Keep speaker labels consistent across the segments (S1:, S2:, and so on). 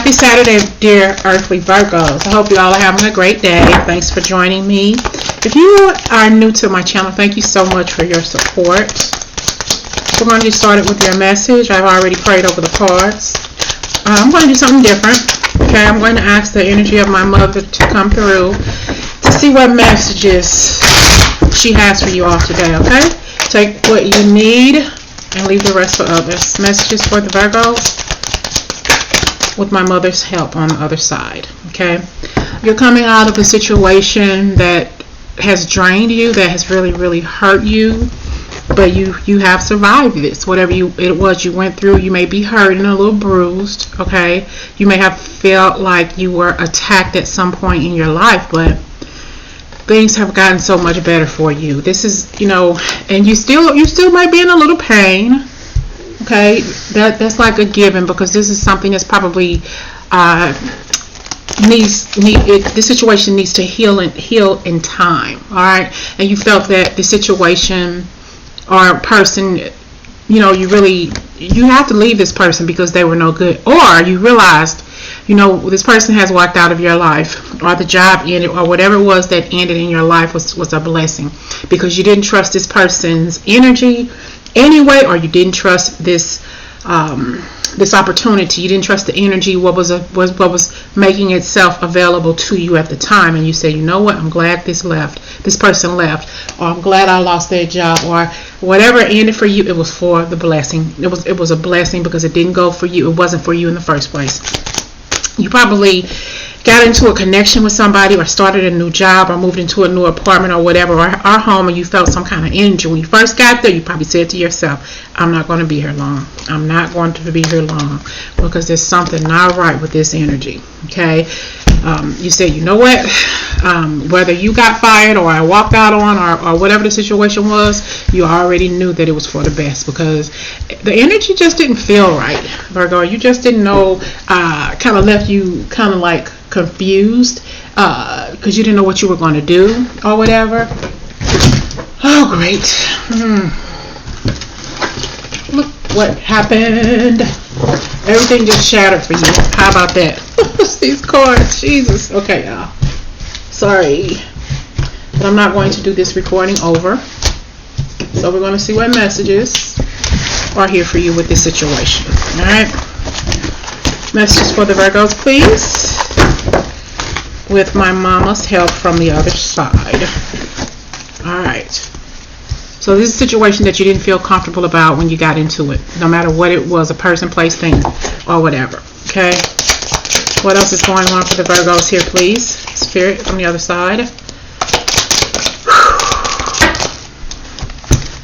S1: Happy Saturday, dear earthly Virgos. I hope you all are having a great day. Thanks for joining me. If you are new to my channel, thank you so much for your support. We're going to get started with your message. I've already prayed over the cards. I'm going to do something different. Okay, I'm going to ask the energy of my mother to come through to see what messages she has for you all today, okay? Take what you need and leave the rest for others. Messages for the Virgos with my mother's help on the other side, okay? You're coming out of a situation that has drained you, that has really, really hurt you, but you have survived this. Whatever it was you went through, you may be hurt and a little bruised, okay? You may have felt like you were attacked at some point in your life, but things have gotten so much better for you. This is, and you still might be in a little pain. Okay, that's like a given, because this is something that's probably this situation needs to heal in time. All right, and you felt that the situation or person, you have to leave this person because they were no good, or you realized, this person has walked out of your life, or the job ended, or whatever it was that ended in your life was a blessing, because you didn't trust this person's energy anyway, or you didn't trust this opportunity. You didn't trust the energy, what was making itself available to you at the time, and you said, you know what, I'm glad this person left, or I'm glad I lost their job, or whatever ended for you, it was for the blessing. It was a blessing because it didn't go for you. It wasn't for you in the first place. You probably got into a connection with somebody, or started a new job, or moved into a new apartment, or whatever, or home, and you felt some kind of energy. When you first got there, you probably said to yourself, I'm not going to be here long. I'm not going to be here long, because there's something not right with this energy. Okay, you said, you know what, whether you got fired, or I walked out on, or whatever the situation was, you already knew that it was for the best, because the energy just didn't feel right, Virgo. You just didn't know, kind of left you kind of like confused, because you didn't know what you were going to do or whatever. Oh, great. Look what happened. Everything just shattered for you. How about that? These cards, Jesus. Okay, y'all, sorry, but I'm not going to do this recording over, so we're going to see what messages are here for you with this situation. All right, messages for the Virgos, please, with my mama's help from the other side. All right, so this is a situation that you didn't feel comfortable about when you got into it, no matter what it was, a person, place, thing, or whatever. Okay, what else is going on for the Virgos here, please? Spirit from the other side.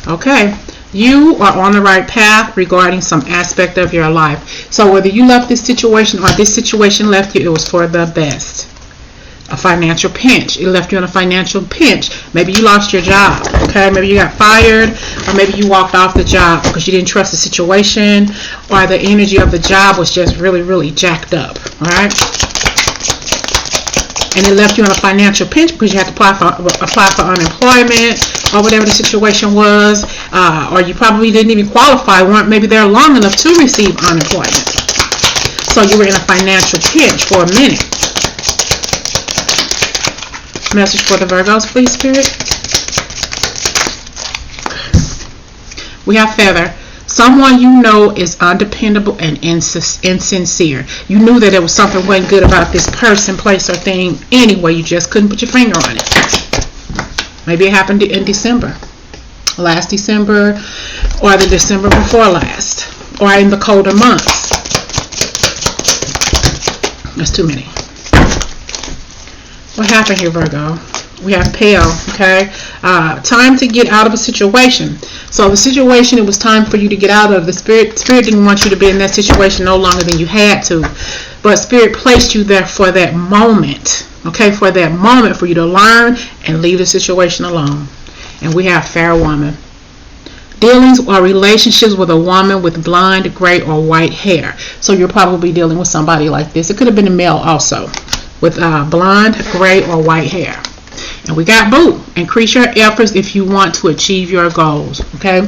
S1: Okay, you are on the right path regarding some aspect of your life. So whether you left this situation or this situation left you, it was for the best. A financial pinch. It left you in a financial pinch. Maybe you lost your job. Okay, maybe you got fired, or maybe you walked off the job because you didn't trust the situation, or the energy of the job was just really, really jacked up. All right, and it left you in a financial pinch because you had to apply for unemployment, or whatever the situation was, or you probably didn't even qualify, weren't maybe there long enough to receive unemployment. So you were in a financial pinch for a minute. Message for the Virgos, please, Spirit. We have Feather. Someone you know is undependable and insincere. You knew that there was something wasn't good about this person, place, or thing anyway. You just couldn't put your finger on it. Maybe it happened in December. Last December, or the December before last, or in the colder months. That's too many. What happened here, Virgo? We have Pale, okay? Time to get out of a situation. So the situation, it was time for you to get out of. The Spirit didn't want you to be in that situation no longer than you had to. But Spirit placed you there for that moment, okay? For that moment for you to learn and leave the situation alone. And we have Fair Woman. Dealings or relationships with a woman with blonde, gray, or white hair. So you're probably dealing with somebody like this. It could have been a male also, with blonde, gray, or white hair. And we got Boo. Increase your efforts if you want to achieve your goals. Okay.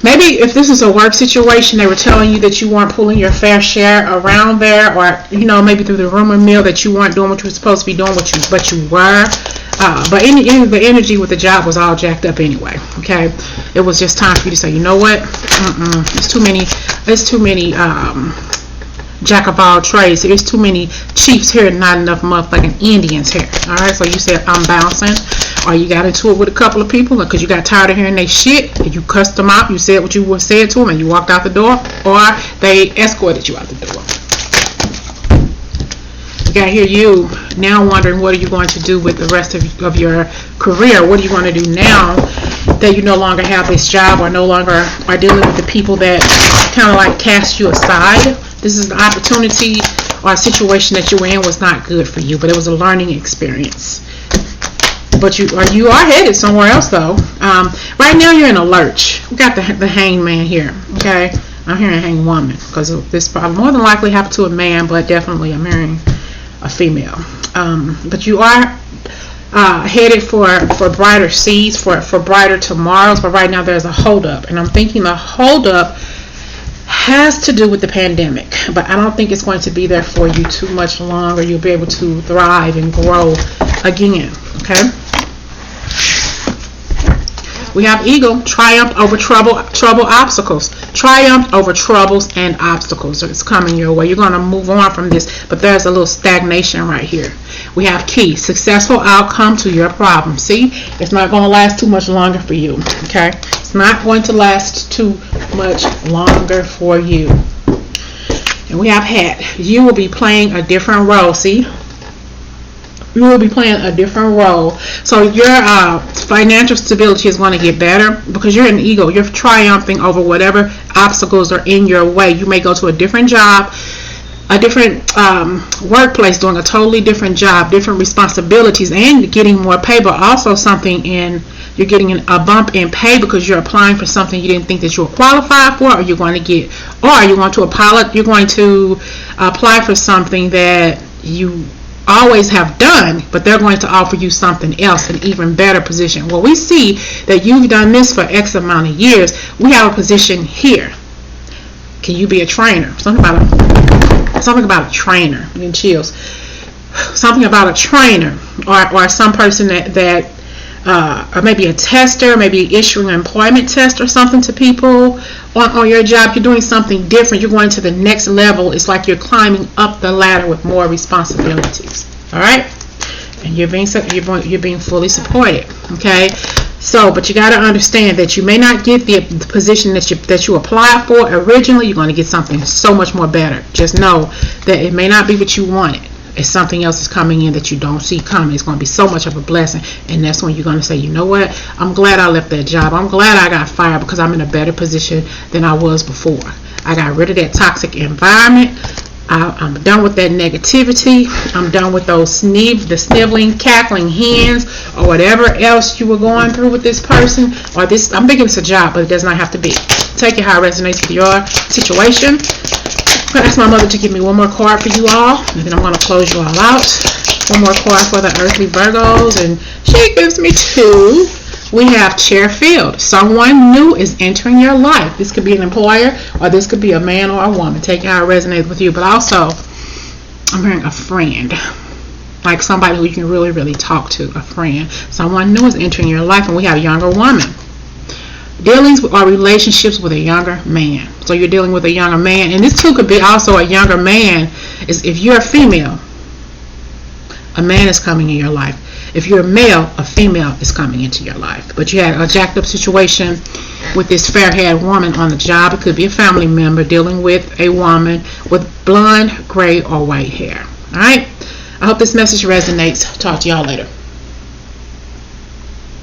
S1: Maybe if this is a work situation, they were telling you that you weren't pulling your fair share around there, or maybe through the rumor mill that you weren't doing what you were supposed to be doing, but you were. But the energy with the job was all jacked up anyway. Okay, it was just time for you to say, you know what? It's too many. Jack of all trades. There's too many chiefs here and not enough motherfucking Indians here. Alright, so you said I'm bouncing, or you got into it with a couple of people because you got tired of hearing they shit and you cussed them out, you said what you said to them and you walked out the door, or they escorted you out the door. You got here you now wondering what are you going to do with the rest of your career. What are you going to do now that you no longer have this job, or no longer are dealing with the people that kind of like cast you aside? This is an opportunity or a situation that you were in was not good for you, but it was a learning experience. But you are headed somewhere else though. Right now you're in a lurch. We got the hangman here. Okay, I'm hearing hang woman because this probably more than likely happened to a man, but definitely I'm hearing a female. But you are headed for brighter seas, for brighter tomorrows. But right now there's a holdup, and I'm thinking the holdup has to do with the pandemic, but I don't think it's going to be there for you too much longer. You'll be able to thrive and grow again. Okay, we have eagle, triumph over trouble, obstacles. Triumph over troubles and obstacles. It's coming your way. You're going to move on from this, but there's a little stagnation right here. We have key, successful outcome to your problem. See, it's not going to last too much longer for you. Okay, it's not going to last too much longer for you. And we have hat. You will be playing a different role. See, you will be playing a different role. So your financial stability is going to get better because you're an eagle. You're triumphing over whatever obstacles are in your way. You may go to a different job, a different workplace, doing a totally different job, different responsibilities, and getting more pay, but also you're getting a bump in pay because you're applying for something you didn't think that you were qualified for, or you're going to apply for something that you always have done, but they're going to offer you something else, an even better position. Well, we see that you've done this for X amount of years. We have a position here. Can you be a trainer? Something about a trainer. I'm getting chills. Something about a trainer, or some person that or maybe a tester, maybe issuing an employment test or something to people on your job. You're doing something different. You're going to the next level. It's like you're climbing up the ladder with more responsibilities. All right, and you're being fully supported. Okay, so but you got to understand that you may not get the position that you applied for originally. You're going to get something so much more better. Just know that it may not be what you wanted. If something else is coming in that you don't see coming, it's going to be so much of a blessing. And that's when you're going to say, you know what, I'm glad I left that job. I'm glad I got fired because I'm in a better position than I was before. I got rid of that toxic environment. I'm done with that negativity. I'm done with the sniveling, cackling hens, or whatever else you were going through with this person. Or this, I'm thinking it's a job, but it does not have to be. Take it how it resonates with your situation. I'm going to ask my mother to give me one more card for you all, and then I'm going to close you all out. One more card for the earthly Virgos, and she gives me two. We have chair filled. Someone new is entering your life. This could be an employer, or this could be a man or a woman. Take it how it resonates with you. But also, I'm hearing a friend, like somebody who you can really, really talk to, a friend. Someone new is entering your life, and we have a younger woman. Dealings or relationships with a younger man. So you're dealing with a younger man, and this too could be also a younger man. Is if you're a female, a man is coming in your life. If you're a male, a female is coming into your life. But you had a jacked up situation with this fair-haired woman on the job. It could be a family member dealing with a woman with blonde, gray, or white hair. All right. I hope this message resonates. Talk to y'all later.